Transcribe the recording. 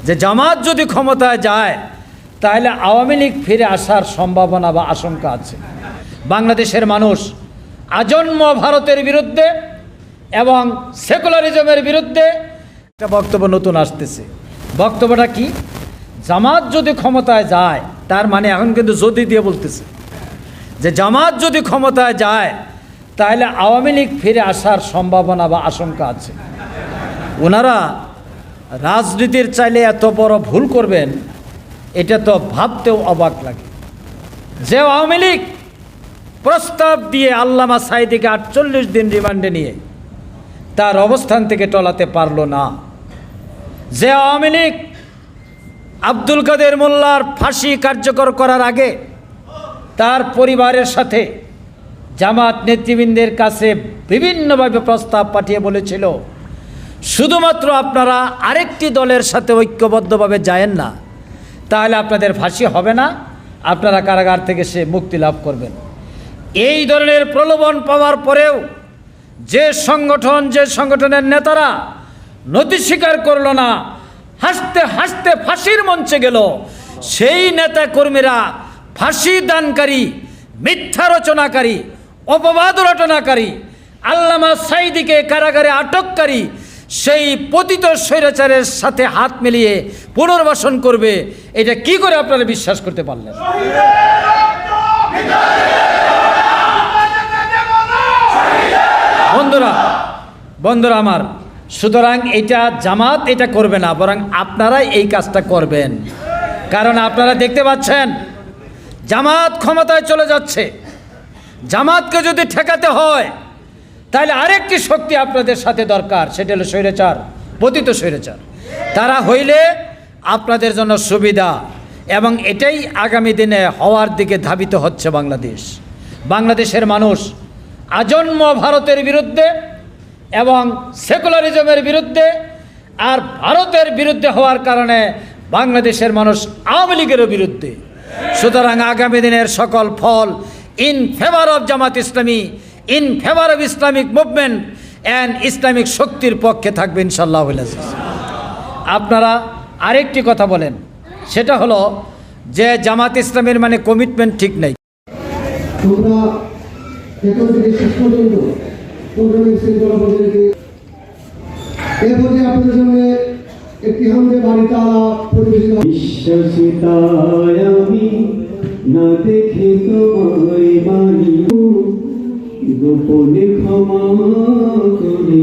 যে জামাত যদি ক্ষমতায় যায় তাহলে আওয়ামী লীগ ফিরে আসার সম্ভাবনা বা আশঙ্কা আছে। বাংলাদেশের মানুষ আজন্ম ভারতের বিরুদ্ধে এবং সেকুলারিজমের বিরুদ্ধে একটা বক্তব্য নতুন আসতেছে। বক্তব্যটা কি? জামাত যদি ক্ষমতায় যায়, তার মানে এখন কিন্তু যদি দিয়ে বলতেছে যে জামাত যদি ক্ষমতায় যায় তাহলে আওয়ামী লীগ ফিরে আসার সম্ভাবনা বা আশঙ্কা আছে। ওনারা রাজনীতির চাইলে এত বড় ভুল করবেন, এটা তো ভাবতেও অবাক লাগে। যে আওয়ামী লীগ প্রস্তাব দিয়ে আল্লামা সাঈদীকে 48 দিন রিমান্ডে নিয়ে তার অবস্থান থেকে টলাতে পারল না, যে আওয়ামী লীগ আব্দুল কাদের মোল্লার ফাঁসি কার্যকর করার আগে তার পরিবারের সাথে জামাত নেতৃবৃন্দের কাছে বিভিন্নভাবে প্রস্তাব পাঠিয়ে বলেছিল, শুধুমাত্র আপনারা আরেকটি দলের সাথে ঐক্যবদ্ধভাবে যায়েন না, তাহলে আপনাদের ফাঁসি হবে না, আপনারা কারাগার থেকে সে মুক্তি লাভ করবেন। এই ধরনের প্রলোভন পাওয়ার পরেও যে সংগঠনের নেতারা নতি স্বীকার করল না, হাসতে হাসতে ফাঁসির মঞ্চে গেল, সেই নেতা কর্মীরা ফাঁসি দানকারী, মিথ্যা রচনাকারী, অপবাদ রটনাকারী, আল্লামা সাঈদীকে কারাগারে আটককারী সেই পতিত স্বৈরাচারের সাথে হাত মিলিয়ে পুনর্বাসন করবে, এটা কি করে আপনারা বিশ্বাস করতে পারলেন? বন্ধুরা আমার, সুতরাং এটা জামাত এটা করবে না, বরং আপনারাই এই কাজটা করবেন। কারণ আপনারা দেখতে পাচ্ছেন জামাত ক্ষমতায় চলে যাচ্ছে। জামাতকে যদি ঠেকাতে হয় তাহলে আরেকটি শক্তি আপনাদের সাথে দরকার, সেটা হলো স্বৈরাচার, পতিত স্বৈরাচার। তারা হইলে আপনাদের জন্য সুবিধা, এবং এটাই আগামী দিনে হওয়ার দিকে ধাবিত হচ্ছে বাংলাদেশের মানুষ আজন্ম ভারতের বিরুদ্ধে এবং সেকুলারিজমের বিরুদ্ধে আর ভারতের বিরুদ্ধে হওয়ার কারণে বাংলাদেশের মানুষ আওয়ামী লীগেরও বিরুদ্ধে। সুতরাং আগামী দিনের সকল ফল in favour of Jamaat Islami, in favour of Islamic movement and Islamic শক্তির পক্ষে থাকবে ইনশাআল্লাহ। আপনারা আরেকটি কথা বলেন, সেটা হলো যে জামাত ইসলামের মানে কমিটমেন্ট ঠিক নাই। না দেখে তোমায় বাণী গোপনে ক্ষমা করে